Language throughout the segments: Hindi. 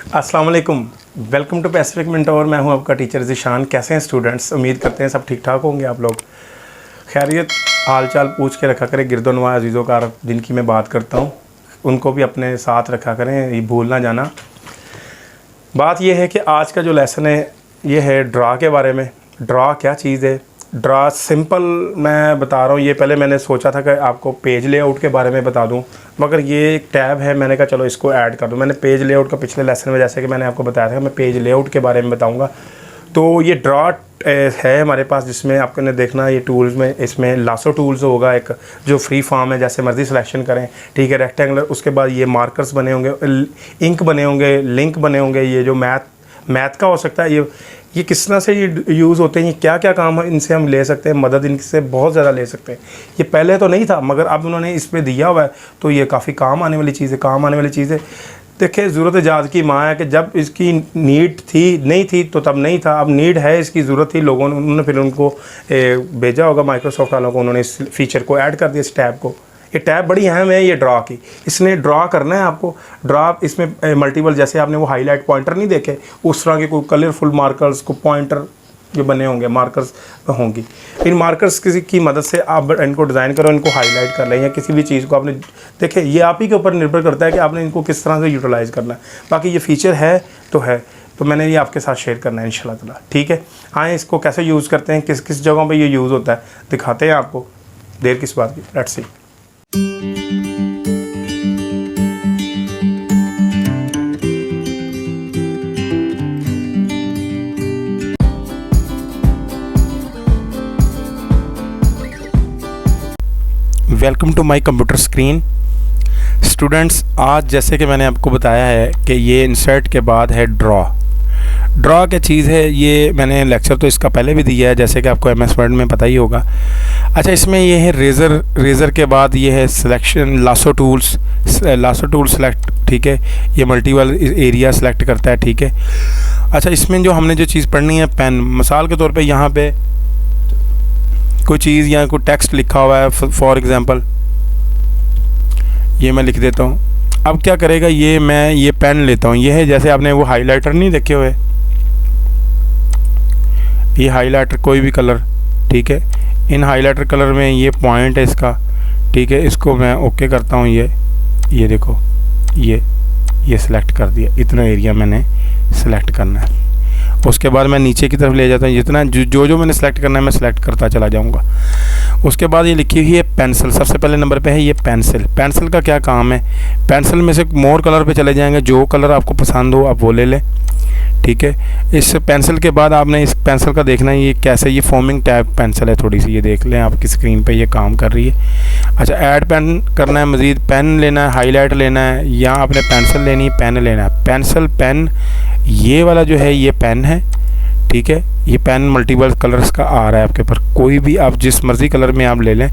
अस्सलाम वालेकुम, वेलकम टू पैसिफिक मेंटोर। मैं हूं आपका टीचर ज़ीशान। कैसे हैं स्टूडेंट्स? उम्मीद करते हैं सब ठीक ठाक होंगे आप लोग। खैरियत हाल चाल पूछ के रखा करें। गिरदोनवा अजीज़ों का जिनकी मैं बात करता हूं उनको भी अपने साथ रखा करें, ये भूल ना जाना। बात यह है कि आज का जो लेसन है ये है ड्रा के बारे में। ड्रा क्या चीज़ है? ड्रा सिंपल मैं बता रहा हूँ। ये पहले मैंने सोचा था कि आपको पेज लेआउट के बारे में बता दूँ, मगर ये एक टैब है, मैंने कहा चलो इसको ऐड कर दूँ। मैंने पेज लेआउट का पिछले लेसन में जैसे कि मैंने आपको बताया था मैं पेज लेआउट के बारे में बताऊँगा। तो ये ड्रा है हमारे पास, जिसमें आपको ने देखना ये टूल्स में, इसमें लासो टूल्स होगा एक जो फ्री फॉर्म है, जैसे मर्ज़ी सिलेक्शन करें, ठीक है, रेक्टेंगुलर। उसके बाद ये मार्कर्स बने होंगे, इंक बने होंगे, लिंक बने होंगे। ये जो मैथ का हो सकता है, ये किस तरह से ये यूज़ होते हैं, ये क्या क्या काम है, इनसे हम ले सकते हैं, मदद इनसे बहुत ज़्यादा ले सकते हैं। ये पहले तो नहीं था, मगर अब उन्होंने इस पर दिया हुआ है, तो ये काफ़ी काम आने वाली चीज़ है। देखिए, ज़रूरत ईजाद की माँ है कि जब इसकी नीड थी नहीं थी तो तब नहीं था, अब नीड है, इसकी ज़रूरत थी लोगों ने, उन्होंने फिर उनको भेजा होगा माइक्रोसॉफ्ट वालों को, उन्होंने इस फीचर को ऐड कर दिया, इस टैब को। ये टैब बड़ी अहम है ये ड्रा की। इसने ड्रा करना है आपको। ड्रा इसमें मल्टीपल, जैसे आपने वो हाईलाइट पॉइंटर नहीं देखे, उस तरह के कोई कलरफुल मार्कर्स को पॉइंटर जो बने होंगे, मार्कर्स होंगी। इन मार्कर्स किसी की मदद से आप इनको डिज़ाइन करो, इनको हाईलाइट कर लें, या किसी भी चीज़ को आपने देखे, ये आप ही के ऊपर निर्भर करता है कि आपने इनको किस तरह से यूटिलाइज़ करना है। बाकी ये फ़ीचर है, तो मैंने ये आपके साथ शेयर करना है इंशाल्लाह ताला, ठीक है। आए इसको कैसे यूज़ करते हैं, किस किस जगहों पर ये यूज़ होता है दिखाते हैं आपको। देर किस बात की, let's see. Welcome to my computer screen. Students, आज जैसे कि मैंने आपको बताया है कि ये इंसर्ट के बाद है ड्रा। ड्रा क्या चीज़ है, ये मैंने लेक्चर तो इसका पहले भी दिया है, जैसे कि आपको एमएस वर्ड में पता ही होगा। अच्छा, इसमें ये है रेज़र के बाद ये है सिलेक्शन, लासो टूल सेलेक्ट, ठीक है। ये मल्टीपल एरिया सेलेक्ट करता है, ठीक है। अच्छा, इसमें जो हमने जो चीज़ पढ़नी है, पेन, मिसाल के तौर पे यहाँ पे कोई चीज़ या कोई टेक्स्ट लिखा हुआ है, फॉर एग्ज़ाम्पल ये मैं लिख देता हूँ। अब क्या करेगा मैं ये पेन लेता हूँ, ये है जैसे आपने वो हाइलाइटर नहीं देखे हुए, ये हाइलाइटर कोई भी कलर, ठीक है। इन हाइलाइटर कलर में ये पॉइंट है इसका, ठीक है। इसको मैं ओके करता हूँ, ये देखो, ये सिलेक्ट कर दिया। इतना एरिया मैंने सेलेक्ट करना है। उसके बाद मैं नीचे की तरफ ले जाता हूँ, जितना जो मैंने सेलेक्ट करना है मैं सेलेक्ट करता चला जाऊँगा। उसके बाद ये लिखी हुई है पेंसिल, सबसे पहले नंबर पे है ये पेंसिल। पेंसिल का क्या काम है? पेंसिल में से मोर कलर पे चले जाएंगे, जो कलर आपको पसंद हो आप वो ले लें, ठीक है। इस पेंसिल के बाद आपने इस पेंसिल का देखना है ये कैसे, ये फॉर्मिंग टाइप पेंसिल है थोड़ी सी, ये देख लें आपकी स्क्रीन पे ये काम कर रही है। अच्छा, ऐड पेन करना है, मज़ीद पेन लेना है, हाईलाइट लेना है, या आपने पेंसिल लेनी है, पेन लेना है। पेंसिल, पेन, ये वाला जो है ये पेन है, ठीक है। ये पेन मल्टीपल कलर्स का आ रहा है आपके ऊपर, कोई भी आप जिस मर्ज़ी कलर में आप ले लें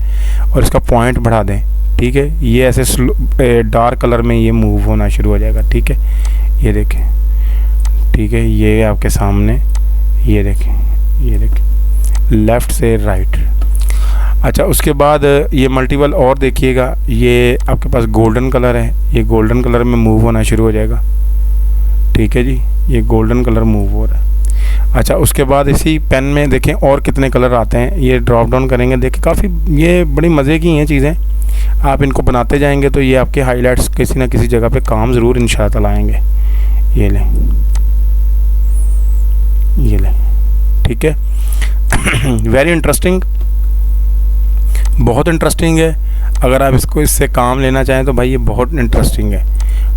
और इसका पॉइंट बढ़ा दें, ठीक है। ये ऐसे डार्क कलर में ये मूव होना शुरू हो जाएगा, ठीक है। ये देखें, ठीक है, ये आपके सामने, ये देखें लेफ़्ट से राइट। अच्छा, उसके बाद ये मल्टीपल और देखिएगा, ये आपके पास गोल्डन कलर है, ये गोल्डन कलर में मूव होना शुरू हो जाएगा, ठीक है जी। ये गोल्डन कलर मूव हो रहा है। अच्छा, उसके बाद इसी पेन में देखें और कितने कलर आते हैं, ये ड्रॉप डाउन करेंगे, देखें काफ़ी ये बड़ी मज़े की हैं चीज़ें। आप इनको बनाते जाएंगे तो ये आपके हाइलाइट्स किसी ना किसी जगह पे काम ज़रूर इंशाअल्लाह आएंगे। ये लें, ठीक है। वेरी इंटरेस्टिंग, बहुत इंटरेस्टिंग है। अगर आप इससे काम लेना चाहें तो भाई ये बहुत इंटरेस्टिंग है।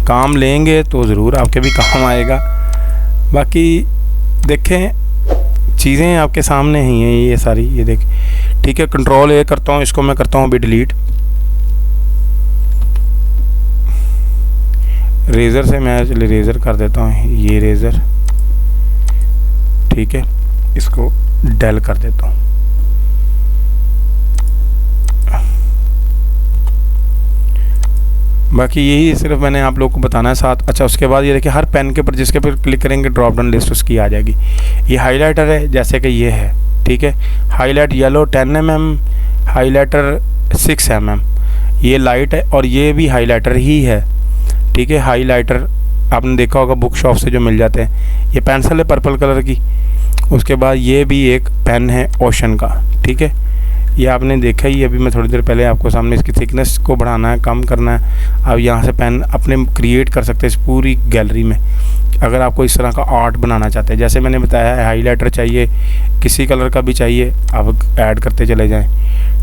काम लेंगे तो ज़रूर आपके भी काम आएगा। बाकी देखें, चीज़ें आपके सामने ही हैं ये सारी, ये देखें, ठीक है। कंट्रोल ए करता हूँ, इसको मैं करता हूँ अभी डिलीट। रेज़र से मैं चलिए रेज़र कर देता हूँ, ये रेज़र, ठीक है। इसको डेल कर देता हूँ। बाकी यही सिर्फ मैंने आप लोगों को बताना है साथ। अच्छा, उसके बाद ये देखिए, हर पेन के ऊपर जिसके ऊपर क्लिक करेंगे ड्रॉप डाउन लिस्ट उसकी आ जाएगी। ये हाइलाइटर है, जैसे कि ये है, ठीक है। Highlight yellow 10 mm, highlighter 6 mm, ये लाइट है और ये भी हाइलाइटर ही है, ठीक है। हाइलाइटर आपने देखा होगा बुक शॉप से जो मिल जाते हैं। ये पेंसिल है पर्पल कलर की। उसके बाद ये भी एक पेन है ओशन का, ठीक है। ये आपने देखा ही, अभी मैं थोड़ी देर पहले आपको सामने इसकी थिकनेस को बढ़ाना है, कम करना है। आप यहाँ से पेन अपने क्रिएट कर सकते हैं इस पूरी गैलरी में। अगर आपको इस तरह का आर्ट बनाना चाहते हैं, जैसे मैंने बताया है, हाईलाइटर चाहिए, किसी कलर का भी चाहिए, आप ऐड करते चले जाएं,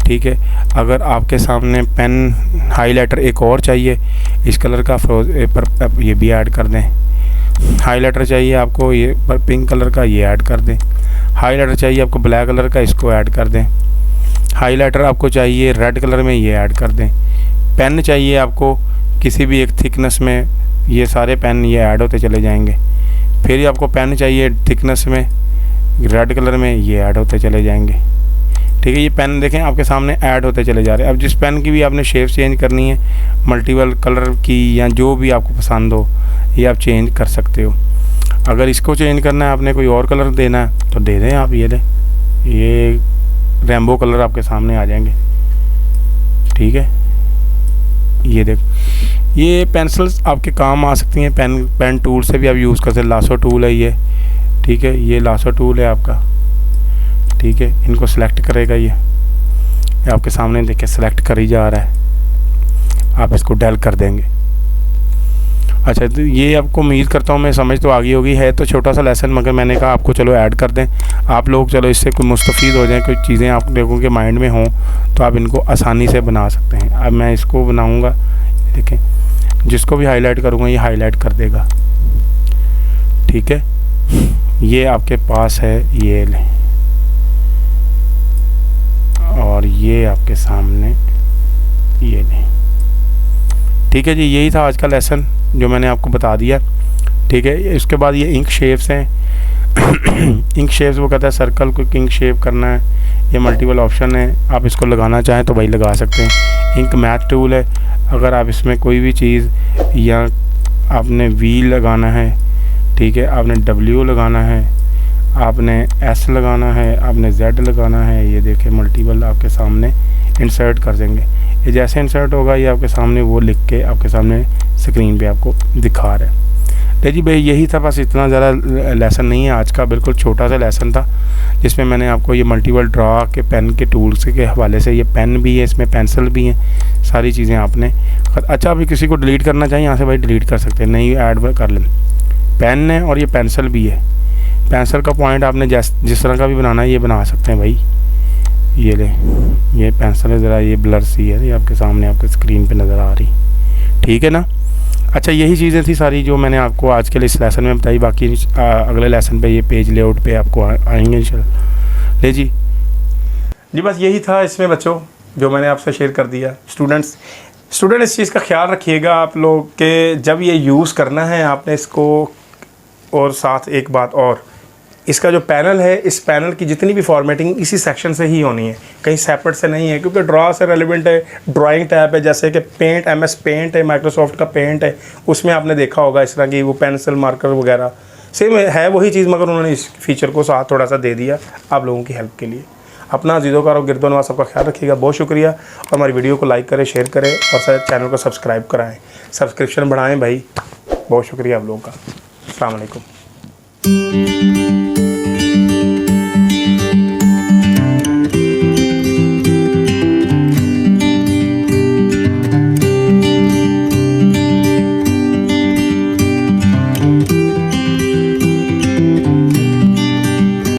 ठीक है। अगर आपके सामने पेन हाईलाइटर एक और चाहिए इस कलर का पर ये भी ऐड कर दें। हाईलाइटर चाहिए आपको ये पर पिंक कलर का, ये ऐड कर दें। हाईलाइटर चाहिए आपको ब्लैक कलर का, इसको ऐड कर दें। हाईलाइटर आपको चाहिए रेड कलर में, ये ऐड कर दें। पेन चाहिए आपको किसी भी एक थिकनेस में, ये सारे पेन ये ऐड होते चले जाएंगे। फिर आपको पेन चाहिए थिकनेस में रेड कलर में, ये ऐड होते चले जाएंगे, ठीक है। ये पेन देखें आपके सामने ऐड होते चले जा रहे हैं। अब जिस पेन की भी आपने शेप चेंज करनी है, मल्टीपल कलर की या जो भी आपको पसंद हो, ये आप चेंज कर सकते हो। अगर इसको चेंज करना है, आपने कोई और कलर देना है तो दे दें आप। ये दें, ये रेनबो कलर आपके सामने आ जाएंगे, ठीक है। ये देख, ये पेंसिल्स आपके काम आ सकती हैं। पेन टूल से भी आप यूज़ कर सकते हैं। लासो टूल है ये, ठीक है। ये लासो टूल है आपका, ठीक है। इनको सेलेक्ट करेगा ये आपके सामने, देखिए सेलेक्ट कर ही जा रहा है। आप इसको डेल कर देंगे। अच्छा, तो ये आपको उम्मीद करता हूँ मैं समझ तो आ गई होगी। है तो छोटा सा लेसन, मगर मैंने कहा आपको चलो ऐड कर दें। आप लोग चलो इससे कोई मुस्तफ़ीद हो जाएं, कोई चीज़ें आप लोगों के माइंड में हों तो आप इनको आसानी से बना सकते हैं। अब मैं इसको बनाऊँगा, देखें, जिसको भी हाईलाइट करूँगा ये हाईलाइट कर देगा, ठीक है। ये आपके पास है, ये लें, और ये आपके सामने ये लें, ठीक है जी। यही था आज का लेसन जो मैंने आपको बता दिया, ठीक है। इसके बाद ये इंक शेप्स हैं। इंक शेप्स वो कहता है सर्कल को इंक शेप करना है, ये मल्टीपल ऑप्शन है। आप इसको लगाना चाहें तो भाई लगा सकते हैं। इंक मैथ टूल है, अगर आप इसमें कोई भी चीज़, या आपने वी लगाना है, ठीक है, आपने डब्ल्यू लगाना है, आपने एस लगाना है, आपने जेड लगाना है, ये देखें मल्टीपल आपके सामने इंसर्ट कर देंगे। ये जैसे इंसर्ट होगा ये आपके सामने वो लिख के आपके सामने स्क्रीन पे आपको दिखा रहा है। देखिए भाई, यही था, बस इतना ज़्यादा लेसन नहीं है आज का, बिल्कुल छोटा सा लेसन था जिसमें मैंने आपको ये मल्टीपल ड्रा के पेन के टूल्स के हवाले से, ये पेन भी है, इसमें पेंसिल भी हैं, सारी चीज़ें आपने। अच्छा, अभी किसी को डिलीट करना चाहिए यहाँ से भाई डिलीट कर सकते हैं, नहीं ऐड कर लें। पेन है और ये पेंसिल भी है। पेंसिल का पॉइंट आपने जिस तरह का भी बनाना है ये बना सकते हैं भाई। ये ले, ये पेंसिल है, ज़रा ये ब्लर सी है, ये आपके सामने आपके स्क्रीन पे नज़र आ रही, ठीक है ना। अच्छा, यही चीज़ें थी सारी जो मैंने आपको आज के लिए इस लेसन में बताई। बाकी अगले लेसन पे ये पेज लेआउट पे आपको आएंगे इंशाल्लाह। ले जी, बस यही था इसमें बच्चों जो मैंने आपसे शेयर कर दिया। स्टूडेंट्स इस चीज़ का ख्याल रखिएगा आप लोग के जब ये यूज़ करना है आपने इसको। और साथ एक बात और, इसका जो पैनल है, इस पैनल की जितनी भी फॉर्मेटिंग इसी सेक्शन से ही होनी है, कहीं सेपरेट से नहीं है, क्योंकि ड्रा से रेलिवेंट है। ड्राइंग टैब है, जैसे कि पेंट, MS पेंट है, माइक्रोसॉफ्ट का पेंट है, उसमें आपने देखा होगा इस तरह की वो पेंसिल मार्कर वगैरह सेम है, वही चीज़, मगर उन्होंने इस फीचर को साथ थोड़ा सा दे दिया आप लोगों की हेल्प के लिए। अपना अज़ीज़ों और गिरदोनवाज सबका ख्याल रखिएगा। बहुत शुक्रिया। और हमारी वीडियो को लाइक करें, शेयर करें और शायद चैनल को सब्सक्राइब कराएँ, सब्सक्रिप्शन बढ़ाएँ भाई। बहुत शुक्रिया आप लोगों का। अस्सलाम वालेकुम।